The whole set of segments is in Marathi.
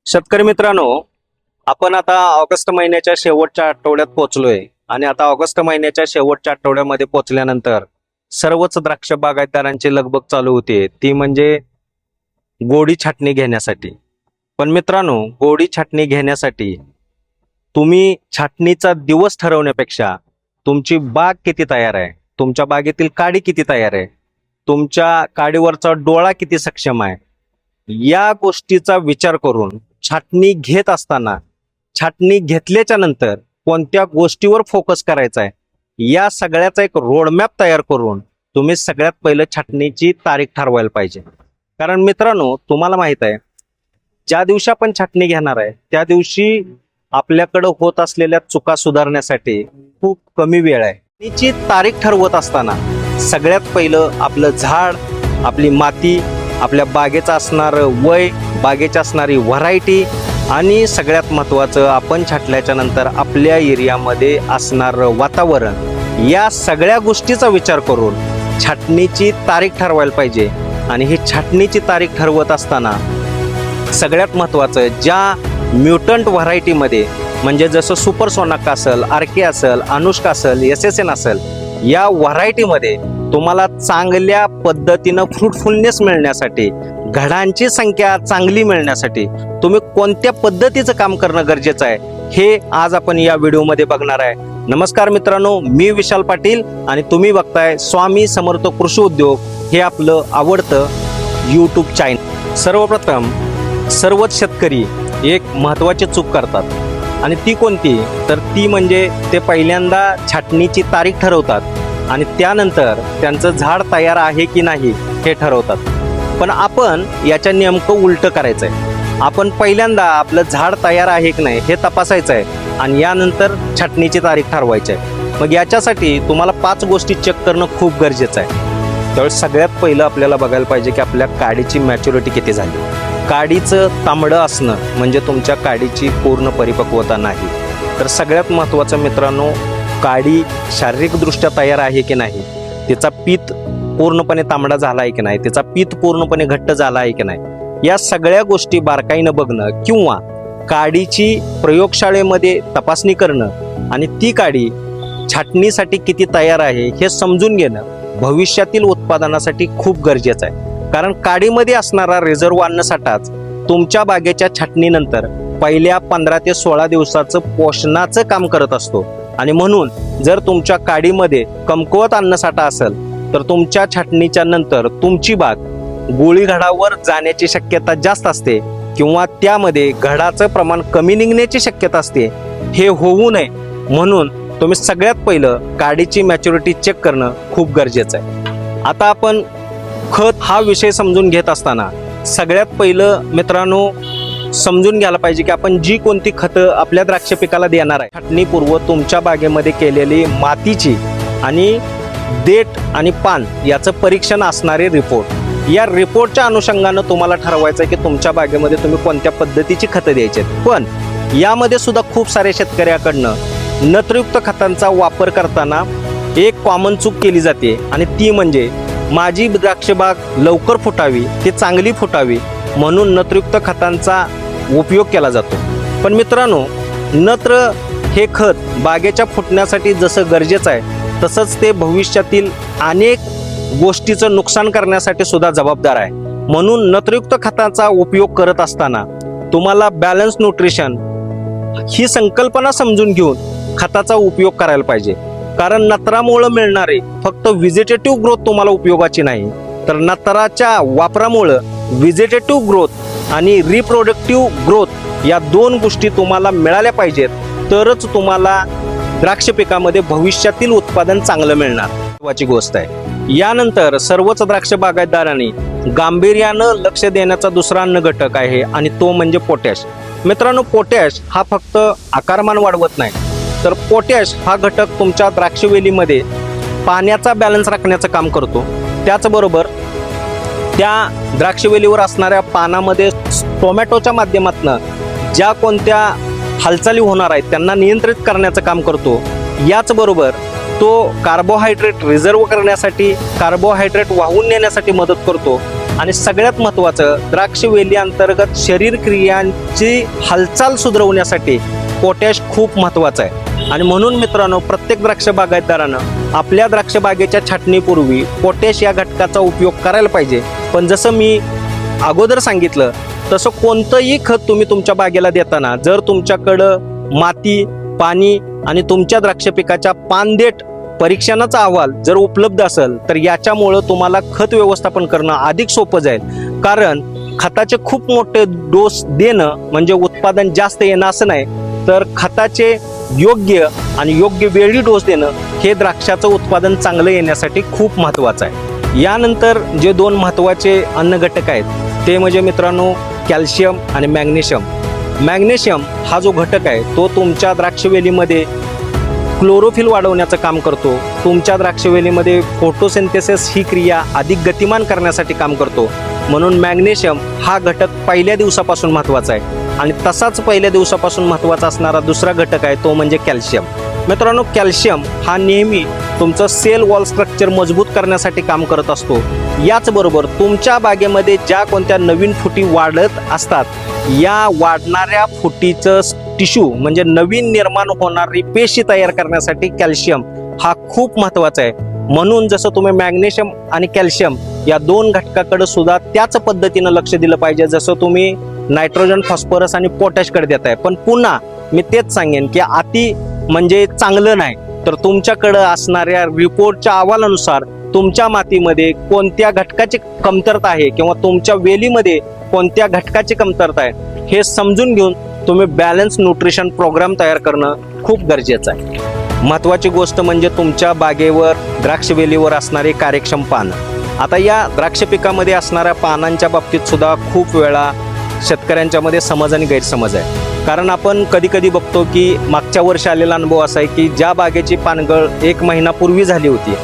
शेतकरी मित्रांनो, आपण आता ऑगस्ट महिन्याच्या शेवटच्या आठवड्यात पोहोचलोय आणि आता ऑगस्ट महिन्याच्या शेवटच्या आठवड्यामध्ये पोहोचल्यानंतर सर्वच द्राक्ष बागायतदारांची लगबग चालू होते, ती म्हणजे गोडी छाटणी घेण्यासाठी। पण मित्रांनो, गोडी छाटणी घेण्यासाठी तुम्ही छाटणीचा दिवस ठरवण्यापेक्षा तुमची बाग किती तयार आहे, तुमच्या बागेतील काडी किती तयार आहे, तुमच्या काडीवरचा डोळा किती सक्षम आहे, या गोष्टीचा विचार करून छाटणी घेत असताना छाटणी घेतल्याच्या नंतर कोणत्या गोष्टीवर फोकस करायचा आहे, या सगळ्याचा एक रोडमॅप तयार करून तुम्ही सगळ्यात पहिलं छाटणीची तारीख ठरवायला पाहिजे। कारण मित्रांनो, तुम्हाला माहित आहे, ज्या दिवशी आपण छाटणी घेणार आहे त्या दिवशी आपल्याकडे होत असलेल्या चुका सुधारण्यासाठी खूप कमी वेळ आहे। छाटणीची तारीख ठरवत असताना सगळ्यात पहिलं आपलं झाड, आपली माती, आपल्या बागेचं असणारं वय, बागेची असणारी व्हरायटी आणि सगळ्यात महत्त्वाचं आपण छाटल्याच्या नंतर आपल्या एरियामध्ये असणारं वातावरण, या सगळ्या गोष्टीचा विचार करून छाटणीची तारीख ठरवायला पाहिजे। आणि ही छाटणीची तारीख ठरवत असताना सगळ्यात महत्त्वाचं, ज्या म्युटंट व्हरायटीमध्ये म्हणजे जसं सुपर सोनाका असेल, आरके असेल, अनुष्का असेल, SSN असेल, या व्हरायटीमध्ये तुम्हाला चांगल्या पद्धतीनं फ्रुटफुलनेस मिळण्यासाठी, घडांची संख्या चांगली मिळण्यासाठी तुम्ही कोणत्या पद्धतीचं काम करणं गरजेचं आहे, हे आज आपण या व्हिडिओमध्ये बघणार आहे। नमस्कार मित्रांनो, मी विशाल पाटील आणि तुम्ही बघताय स्वामी समर्थ कृषी उद्योग, हे आपलं आवडतं यूट्यूब चॅनल। सर्वप्रथम सर्वच शेतकरी एक महत्त्वाची चूक करतात आणि ती कोणती, तर ती म्हणजे ते पहिल्यांदा छाटणीची तारीख ठरवतात आणि त्यानंतर त्यांचं झाड तयार आहे की नाही हे ठरवतात। पण आपण याच्या नेमकं उलटं करायचं आहे। आपण पहिल्यांदा आपलं झाड तयार आहे की नाही हे तपासायचं आहे आणि यानंतर छाटणीची तारीख ठरवायची आहे। मग याच्यासाठी तुम्हाला 5 गोष्टी चेक करणं खूप गरजेचं आहे। त्यावेळेस सगळ्यात पहिलं आपल्याला बघायला पाहिजे की आपल्या काडीची मॅच्युरिटी किती झाली। काडीचं तांबडं असणं म्हणजे तुमच्या काडीची पूर्ण परिपक्वता नाही। तर सगळ्यात महत्त्वाचं मित्रांनो, काडी शारीरिकदृष्ट्या तयार आहे की नाही, तिचा पीत पूर्णपणे तांबडा झाला आहे की नाही, तिचा पीत पूर्णपणे घट्ट झाला आहे की नाही, या सगळ्या गोष्टी बारकाईनं बघणं किंवा काडीची प्रयोगशाळेमध्ये तपासणी करणं आणि ती काडी छाटणीसाठी किती तयार आहे हे समजून घेणं भविष्यातील उत्पादनासाठी खूप गरजेचं आहे। कारण काडीमध्ये असणारा रिझर्व अन्नसाठाच तुमच्या बागेच्या छाटणीनंतर पहिल्या 15 ते 16 दिवसाचं पोषणाचं काम करत असतो आणि म्हणून जर तुमच्या काडीमध्ये कमकुवत अन्नसाठा असेल तर तुमच्या छाटणीच्या नंतर तुमची बाग गोळीघडावर जाण्याची शक्यता जास्त असते किंवा त्यामध्ये घडाचं प्रमाण कमी निघण्याची शक्यता असते। हे होऊ नये म्हणून तुम्ही सगळ्यात पहिलं काडीची मॅच्युरिटी चेक करणं खूप गरजेचं आहे। आता आपण खत हा विषय समजून घेत असताना सगळ्यात पहिलं मित्रांनो समजून घ्यायला पाहिजे की आपण जी कोणती खतं आपल्या द्राक्ष पिकाला देणार आहे, छाटणीपूर्व तुमच्या बागेमध्ये केलेली मातीची आणि देठ आणि पान याचं परीक्षण असणारे रिपोर्ट, या रिपोर्टच्या अनुषंगानं तुम्हाला ठरवायचं आहे की तुमच्या बागेमध्ये तुम्ही कोणत्या पद्धतीची खतं द्यायची आहेत। पण यामध्ये सुद्धा खूप सारे शेतकऱ्याकडनं नत्रयुक्त खतांचा वापर करताना एक कॉमन चूक केली जाते आणि ती म्हणजे माझी द्राक्ष बाग लवकर फुटावी, ती चांगली फुटावी म्हणून नत्रयुक्त खतांचा उपयोग केला जातो। पण मित्रांनो, नत्र हे खत बागेच्या फुटण्यासाठी जसं गरजेचं आहे तसंच ते भविष्यातील अनेक गोष्टीचं नुकसान करण्यासाठी सुद्धा जबाबदार आहे। म्हणून नत्रयुक्त खताचा उपयोग करत असताना तुम्हाला बॅलन्स न्यूट्रिशन ही संकल्पना समजून घेऊन खताचा उपयोग करायला पाहिजे। कारण नत्रामुळे मिळणारे फक्त व्हिजिटेटिव्ह ग्रोथ तुम्हाला उपयोगाची नाही, तर नत्राच्या वापरामुळं व्हिजिटेटिव्ह ग्रोथ आणि रिप्रोडक्टिव्ह ग्रोथ या 2 गोष्टी तुम्हाला मिळाल्या पाहिजेत, तरच तुम्हाला द्राक्ष पिकामध्ये भविष्यातील उत्पादन चांगलं मिळणार, महत्त्वाची गोष्ट आहे। यानंतर सर्वच द्राक्ष बागायतदारांनी गांभीर्यानं लक्ष देण्याचा दुसरा अन्न घटक आहे आणि तो म्हणजे पोटॅश। मित्रांनो, पोटॅश हा फक्त आकारमान वाढवत नाही, तर पोटॅश हा घटक तुमच्या द्राक्षवेलीमध्ये पाण्याचा बॅलन्स राखण्याचं काम करतो। त्याचबरोबर त्या द्राक्षवेलीवर असणाऱ्या पानामध्ये टोमॅटोच्या माध्यमातून ज्या कोणत्या हालचाली होणार आहेत त्यांना नियंत्रित करण्याचं काम करतो। याचबरोबर तो कार्बोहायड्रेट रिझर्व करण्यासाठी, कार्बोहायड्रेट वाहून नेण्यासाठी मदत करतो आणि सगळ्यात महत्त्वाचं द्राक्ष वेली अंतर्गत शरीर क्रियांची हालचाल सुधारवण्यासाठी पोटॅश खूप महत्त्वाचं आहे. आणि म्हणून मित्रांनो, प्रत्येक द्राक्ष बागायतदारानं आपल्या द्राक्ष बागेच्या छाटणीपूर्वी पोटॅश या घटकाचा उपयोग करायला पाहिजे. पण जसं मी अगोदर सांगितलं तसं कोणतंही खत तुम्ही तुमच्या बागेला देताना जर तुमच्याकडं माती, पाणी आणि तुमच्या द्राक्ष पिकाच्या पानदेट परीक्षणाचा अहवाल जर उपलब्ध असेल तर याच्यामुळं तुम्हाला खत व्यवस्थापन करणं अधिक सोपं जाईल. कारण खताचे खूप मोठे डोस देणं म्हणजे उत्पादन जास्त येणं असं नाही, तर खताचे योग्य आणि योग्य वेळी डोस देणं हे द्राक्षाचं उत्पादन चांगलं येण्यासाठी खूप महत्त्वाचं आहे. यानंतर जे 2 महत्त्वाचे अन्न घटक आहेत ते म्हणजे मित्रांनो कॅल्शियम आणि मॅग्नेशियम. मॅग्नेशियम हा जो घटक आहे तो तुमच्या द्राक्षवेलीमध्ये क्लोरोफिल वाढवण्याचं काम करतो. तुमच्या द्राक्षवेलीमध्ये फोटोसिंथेसिस ही क्रिया अधिक गतिमान करण्यासाठी काम करतो. म्हणून मॅग्नेशियम हा घटक पहिल्या दिवसापासून महत्त्वाचा आहे. आणि तसाच पहिल्या दिवसापासून महत्त्वाचा असणारा दुसरा घटक आहे तो म्हणजे कॅल्शियम. मित्रांनो, कॅल्शियम हा नेहमी तुमचं सेल वॉल स्ट्रक्चर मजबूत करण्यासाठी काम करत असतो. याचबरोबर तुमच्या बागेमध्ये ज्या कोणत्या नवीन फुटी वाढत असतात या वाढणाऱ्या फुटीचं टिश्यू म्हणजे नवीन निर्माण होणारी पेशी तयार करण्यासाठी कॅल्शियम हा खूप महत्त्वाचा आहे. म्हणून जसं तुम्ही मॅग्नेशियम आणि कॅल्शियम या 2 घटकाकडे सुद्धा त्याच पद्धतीनं लक्ष दिलं पाहिजे जसं तुम्ही नायट्रोजन, फॉस्फरस आणि पोटॅशकडे देताय. पण पुन्हा मी तेच सांगेन की अति म्हणजे चांगलं नाही. तर तुमच्याकडं असणाऱ्या रिपोर्टच्या अहवालानुसार तुमच्या मातीमध्ये कोणत्या घटकाची कमतरता आहे किंवा तुमच्या वेलीमध्ये कोणत्या घटकाची कमतरता आहे हे समजून घेऊन तुम्ही बॅलन्स न्यूट्रिशन प्रोग्राम तयार करणं खूप गरजेचं आहे. महत्त्वाची गोष्ट म्हणजे तुमच्या बागेवर द्राक्षवेलीवर असणारे कार्यक्षम पानं. आता या द्राक्ष पिकामध्ये असणाऱ्या पानांच्या बाबतीत सुद्धा खूप वेळा शेतकऱ्यांच्या मध्ये समज आणि गैरसमज आहे. कारण आपण कधी कधी बघतो की मागच्या वर्षी आलेला अनुभव असा आहे की ज्या बागेची पानगळ 1 महिनापूर्वी झाली होती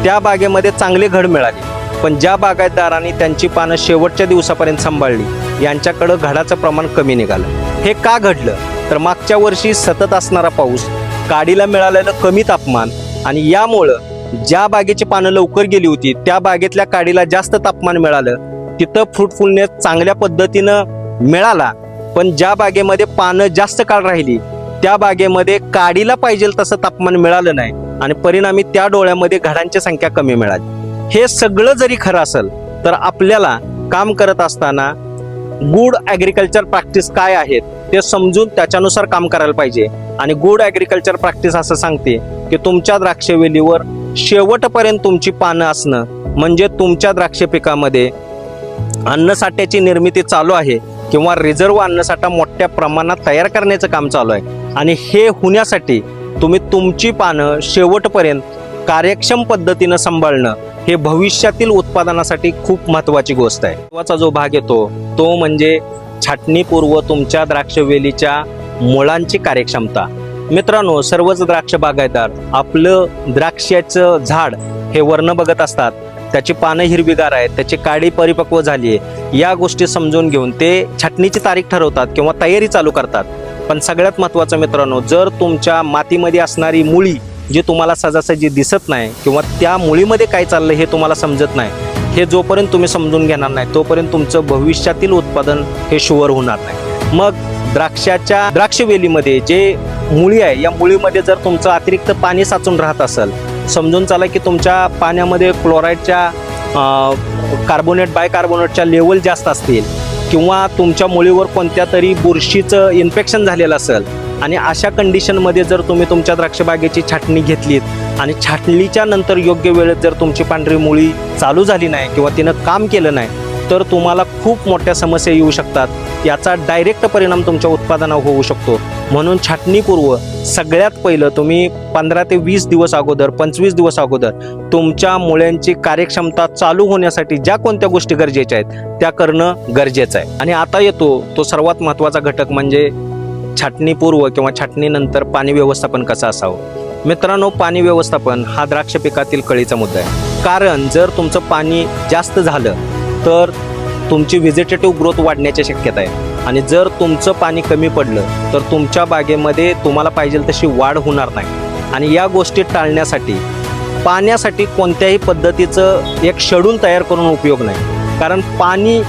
त्या बागेमध्ये चांगले घड मिळाले. पण ज्या बागायतदारांनी त्यांची पानं शेवटच्या दिवसापर्यंत सांभाळली यांच्याकडं घडाचं प्रमाण कमी निघालं. हे का घडलं तर मागच्या वर्षी सतत असणारा पाऊस, काडीला मिळालेलं कमी तापमान आणि यामुळं ज्या बागेची पानं लवकर गेली होती त्या बागेतल्या काडीला जास्त तापमान मिळालं. तिथं फ्रूटफुलनेस चांगल्या पद्धतीनं मिळाला. पण ज्या बागेमध्ये पानं जास्त काळ राहिली त्या बागेमध्ये काडीला पाहिजे तसं तापमान मिळालं नाही आणि परिणामी त्या डोळ्यामध्ये घडांची संख्या कमी मिळाली. हे सगळं जरी खरं असेल तर आपल्याला काम करत असताना गुड ॲग्रिकल्चर प्रॅक्टिस काय आहेत ते समजून त्याच्यानुसार काम करायला पाहिजे. आणि गुड ॲग्रिकल्चर प्रॅक्टिस असं सांगते की तुमच्या द्राक्षवेलीवर शेवटपर्यंत तुमची पानं असणं म्हणजे तुमच्या द्राक्ष पिकामध्ये अन्नसाठ्याची निर्मिती चालू आहे किंवा रिझर्व्ह अन्नसाठा मोठ्या प्रमाणात तयार करण्याचं काम चालू आहे. आणि हे होण्यासाठी तुम्ही तुमची पानं शेवटपर्यंत कार्यक्षम पद्धतीनं सांभाळणं हे भविष्यातील उत्पादनासाठी खूप महत्त्वाची गोष्ट आहे. महत्त्वाचा जो भाग येतो तो म्हणजे छाटणीपूर्व तुमच्या द्राक्षवेलीच्या मुळांची कार्यक्षमता. मित्रांनो, सर्वच द्राक्ष बागायतदार आपलं द्राक्षाचं झाड हे वर्ण बघत असतात. त्याची पानं हिरवीगार आहेत, त्याची काडी परिपक्व झाली आहे, या गोष्टी समजून घेऊन ते छाटणीची तारीख ठरवतात किंवा तयारी चालू करतात. पण सगळ्यात महत्त्वाचं मित्रांनो, जर तुमच्या मातीमध्ये असणारी मुळी जी तुम्हाला सहजासहजी दिसत नाही किंवा त्या मुळीमध्ये काय चाललं हे तुम्हाला समजत नाही, हे जोपर्यंत तुम्ही समजून घेणार नाही तोपर्यंत तुमचं भविष्यातील उत्पादन हे शुअर होणार नाही. मग द्राक्षाच्या द्राक्षवेलीमध्ये जे मुळी आहे या मुळीमध्ये जर तुमचं अतिरिक्त पाणी साचून राहत असेल, समजून चला की तुमच्या पाण्यामध्ये क्लोराईडच्या कार्बोनेट बायकार्बोनेटच्या लेवल जास्त असतील किंवा तुमच्या मुळीवर कोणत्या तरी बुरशीचं इन्फेक्शन झालेलं असेल आणि अशा कंडिशनमध्ये जर तुम्ही तुमच्या द्राक्षबागेची छाटणी घेतलीत आणि छाटणीच्या नंतर योग्य वेळेत जर तुमची पांढरी मुळी चालू झाली नाही किंवा तिनं काम केलं नाही तर तुम्हाला खूप मोठ्या समस्या येऊ शकतात. याचा डायरेक्ट परिणाम तुमच्या उत्पादनावर होऊ शकतो. म्हणून छाटणीपूर्व सगळ्यात पहिलं तुम्ही 15 ते 20 दिवस अगोदर 25 दिवस अगोदर तुमच्या मुळ्यांची कार्यक्षमता चालू होण्यासाठी ज्या कोणत्या गोष्टी गरजेच्या आहेत त्या करणं गरजेचं आहे. आणि आता येतो तो सर्वात महत्त्वाचा घटक म्हणजे छाटणीपूर्व किंवा छाटणीनंतर पाणी व्यवस्थापन कसं असावं. मित्रांनो, पाणी व्यवस्थापन हा द्राक्ष पिकातील कळीचा मुद्दा आहे. कारण जर तुमचं पाणी जास्त झालं तर तुमची व्हेजिटेटिव्ह ग्रोथ वाढण्याची शक्यता आहे आणि जर तुमचं पाणी कमी पडलं तर तुमच्या बागेमध्ये तुम्हाला पाहिजे तशी वाढ होणार नाही. आणि या गोष्टी टाळण्यासाठी पाण्यासाठी कोणत्याही पद्धतीचं एक शेड्यूल तयार करून उपयोग नाही. कारण पाणी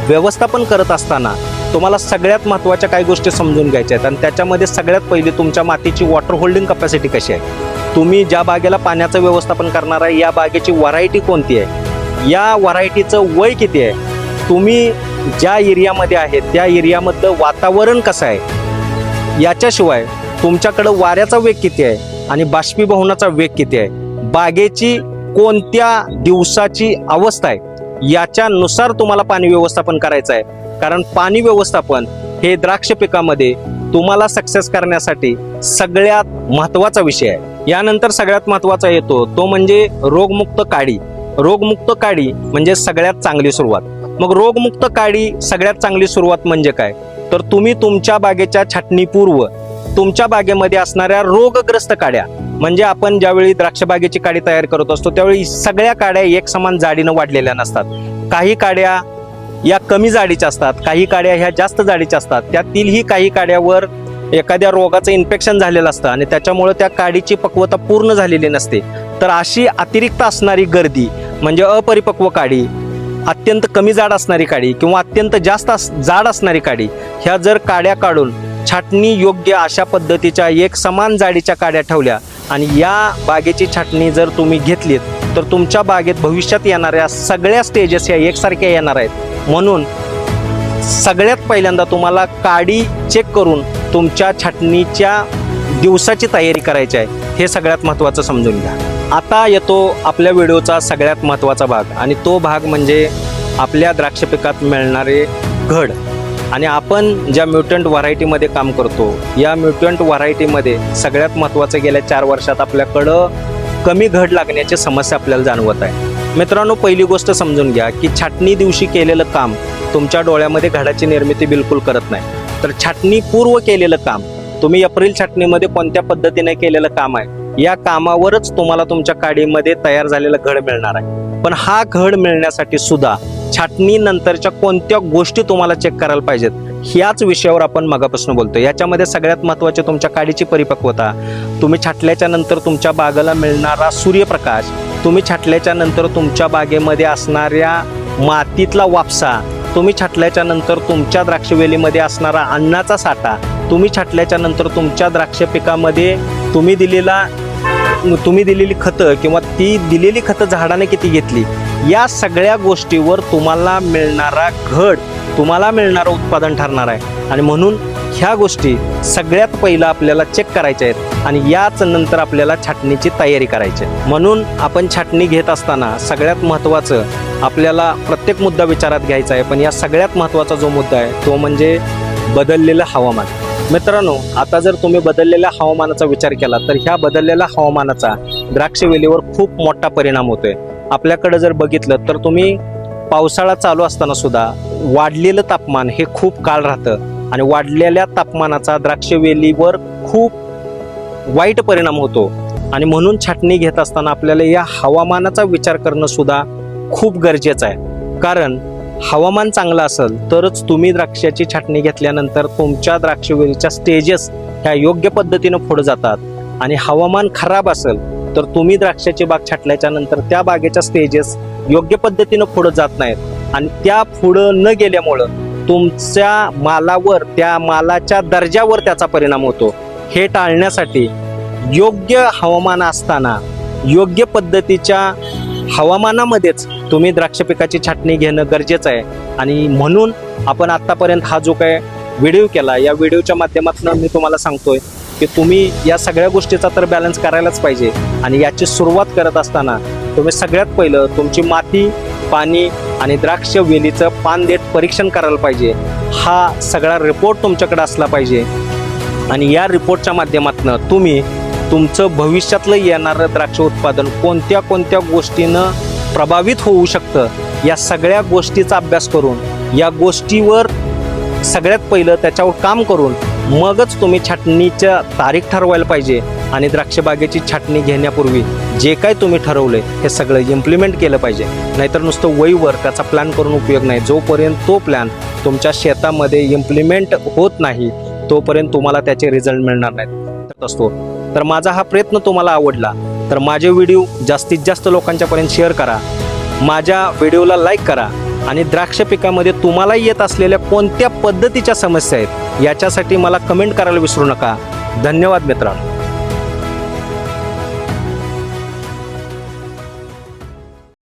व्यवस्थापन करत असताना तुम्हाला सगळ्यात महत्त्वाच्या काही गोष्टी समजून घ्यायच्या आहेत आणि त्याच्यामध्ये सगळ्यात पहिली तुमच्या मातीची वॉटर होल्डिंग कपॅसिटी कशी आहे. तुम्ही ज्या बागेला पाण्याचं व्यवस्थापन करणार आहे या बागेची व्हरायटी कोणती आहे, या व्हरायटीचं वय किती आहे, तुम्ही ज्या एरियामध्ये आहे त्या एरियामधलं वातावरण कसं आहे, याच्याशिवाय तुमच्याकडं वाऱ्याचा वेग किती आहे आणि बाष्पीभवनाचा वेग किती आहे, बागेची कोणत्या दिवसाची अवस्था आहे, याच्यानुसार तुम्हाला पाणी व्यवस्थापन करायचं आहे. कारण पाणी व्यवस्थापन हे द्राक्ष पिकामध्ये तुम्हाला सक्सेस करण्यासाठी सगळ्यात महत्त्वाचा विषय आहे. यानंतर सगळ्यात महत्त्वाचा येतो तो म्हणजे रोगमुक्त काडी. रोगमुक्त काडी म्हणजे सगळ्यात चांगली सुरुवात. मग रोगमुक्त काडी सगळ्यात चांगली सुरुवात म्हणजे काय, तर तुम्ही तुमच्या बागेच्या छाटणीपूर्व तुमच्या बागेमध्ये असणाऱ्या रोगग्रस्त काड्या, म्हणजे आपण ज्यावेळी द्राक्ष बागेची काडी तयार करत असतो त्यावेळी सगळ्या काड्या एक समान जाडीनं वाढलेल्या नसतात. काही काड्या या कमी जाडीच्या असतात, काही काड्या ह्या जास्त जाडीच्या असतात. त्यातीलही काही काड्यावर एखाद्या रोगाचं इन्फेक्शन झालेलं असतं आणि त्याच्यामुळे त्या काडीची पक्वता पूर्ण झालेली नसते. तर अशी अतिरिक्त असणारी गर्दी म्हणजे अपरिपक्व काडी, अत्यंत कमी जाड असणारी काडी किंवा अत्यंत जास्त जाड असणारी काडी, ह्या जर काड्या काढून छाटणी योग्य अशा पद्धतीच्या एक समान जाडीच्या काड्या ठेवल्या आणि या बागेची छाटणी जर तुम्ही घेतलीत तर तुमच्या बागेत भविष्यात येणाऱ्या सगळ्या स्टेजेस या एकसारख्या येणार आहेत. म्हणून सगळ्यात पहिल्यांदा तुम्हाला काडी चेक करून तुमच्या छाटणीच्या दिवसाची तयारी करायची आहे, हे सगळ्यात महत्त्वाचं समजून घ्या. आता येतो आपल्या व्हिडिओचा सगळ्यात महत्त्वाचा भाग आणि तो भाग म्हणजे आपल्या द्राक्ष पिकात मिळणारे घड. आणि आपण ज्या म्युटंट व्हरायटीमध्ये काम करतो या म्युटंट व्हरायटीमध्ये सगळ्यात महत्त्वाचं गेल्या 4 वर्षात आपल्याकडं कमी घड लागण्याची समस्या आपल्याला जाणवत आहे. मित्रांनो, पहिली गोष्ट समजून घ्या की छाटणी दिवशी केलेलं काम तुमच्या डोळ्यामध्ये घडाची निर्मिती बिलकुल करत नाही. तर छाटणी पूर्व केलेलं काम, तुम्ही एप्रिल छाटणीमध्ये कोणत्या पद्धतीने केलेलं काम आहे या कामावरच तुम्हाला तुमच्या काडीमध्ये तयार झालेलं घड मिळणार आहे. पण हा घड मिळण्यासाठी सुद्धा छाटणी नंतरच्या कोणत्या गोष्टी तुम्हाला चेक करायला पाहिजेत ह्याच विषयावर आपण मगापासून बोलतो. याच्यामध्ये सगळ्यात महत्त्वाचे तुमच्या काडीची परिपक्वता, तुम्ही छाटल्याच्या नंतर तुमच्या बागेला मिळणारा सूर्यप्रकाश, तुम्ही छाटल्याच्या नंतर तुमच्या बागेमध्ये असणाऱ्या मातीतला वापसा, तुम्ही छाटल्याच्या नंतर तुमच्या द्राक्षवेलीमध्ये असणारा अन्नाचा साठा, तुम्ही छाटल्याच्या नंतर तुमच्या द्राक्ष पिकामध्ये तुम्ही दिलेली खतं किंवा ती दिलेली खतं झाडाने किती घेतली, या सगळ्या गोष्टीवर तुम्हाला मिळणारा घड, तुम्हाला मिळणारं उत्पादन ठरणार आहे. आणि म्हणून ह्या गोष्टी सगळ्यात पहिला आपल्याला चेक करायच्या आहेत आणि याच नंतर आपल्याला छाटणीची तयारी करायची आहे. म्हणून आपण छाटणी घेत असताना सगळ्यात महत्त्वाचं आपल्याला प्रत्येक मुद्दा विचारात घ्यायचा आहे. पण या सगळ्यात महत्त्वाचा जो मुद्दा आहे तो म्हणजे बदललेलं हवामान. मित्रांनो, आता जर तुम्ही बदललेल्या हवामानाचा विचार केला तर ह्या बदललेल्या हवामानाचा द्राक्षवेलीवर खूप मोठा परिणाम होतोय. आपल्याकडे जर बघितलं तर तुम्ही पावसाळा चालू असताना सुद्धा वाढलेलं तापमान हे खूप काळ राहतं आणि वाढलेल्या तापमानाचा द्राक्षवेलीवर खूप वाईट परिणाम होतो. आणि म्हणून छाटणी घेत असताना आपल्याला या हवामानाचा विचार करणं सुद्धा खूप गरजेचं आहे. कारण हवामान चांगलं असेल तरच तुम्ही द्राक्षाची छाटणी घेतल्यानंतर तुमच्या द्राक्षवेलीच्या स्टेजेस ह्या योग्य पद्धतीनं पुढे जातात. आणि हवामान खराब असेल तर तुम्ही द्राक्षाची बाग छाटल्याच्या नंतर त्या बागेच्या स्टेजेस योग्य पद्धतीनं पुढे जात नाहीत आणि त्या पुढं न गेल्यामुळं तुमच्या मालावर, त्या मालाच्या दर्जावर त्याचा परिणाम होतो. हे टाळण्यासाठी योग्य हवामान असताना योग्य पद्धतीच्या हवामानामध्येच तुम्ही द्राक्ष पिकाची छाटणी घेणं गरजेचं आहे. आणि म्हणून आपण आत्तापर्यंत हा जो काय व्हिडिओ केला या व्हिडिओच्या माध्यमातून मी तुम्हाला सांगतोय की तुम्ही या सगळ्या गोष्टीचा तर बॅलन्स करायलाच पाहिजे. आणि याची सुरुवात करत असताना तुम्ही सगळ्यात पहिलं तुमची माती, पाणी आणि द्राक्ष वेलीचं पानदेठ परीक्षण करायला पाहिजे. हा सगळा रिपोर्ट तुमच्याकडे असला पाहिजे आणि या रिपोर्टच्या माध्यमातून तुम्ही तुमचं भविष्यातलं येणारं द्राक्ष उत्पादन कोणत्या कोणत्या गोष्टीनं प्रभावित होऊ शकतं या सगळ्या गोष्टीचा अभ्यास करून, या गोष्टीवर सगळ्यात पहिलं त्याच्यावर काम करून मगच तुम्ही छाटणीच्या तारीख ठरवायला पाहिजे. आणि द्राक्ष बागेची छाटणी घेण्यापूर्वी जे काय तुम्ही ठरवलंय हे सगळं इम्प्लिमेंट केलं पाहिजे. नाहीतर नुसतं वहीवर त्याचा प्लॅन करून उपयोग नाही. जोपर्यंत तो प्लॅन तुमच्या शेतामध्ये इम्प्लिमेंट होत नाही तोपर्यंत तुम्हाला त्याचे रिझल्ट मिळणार नाहीत असतो. तर माझा हा प्रयत्न तुम्हाला आवडला तर माझे व्हिडिओ जास्तीत जास्त लोकांच्यापर्यंत शेअर करा, माझ्या व्हिडिओला लाईक करा आणि द्राक्ष पिकामध्ये तुम्हाला येत असलेल्या कोणत्या पद्धतीच्या समस्या आहेत याच्यासाठी मला कमेंट करायला विसरू नका. धन्यवाद मित्रांनो.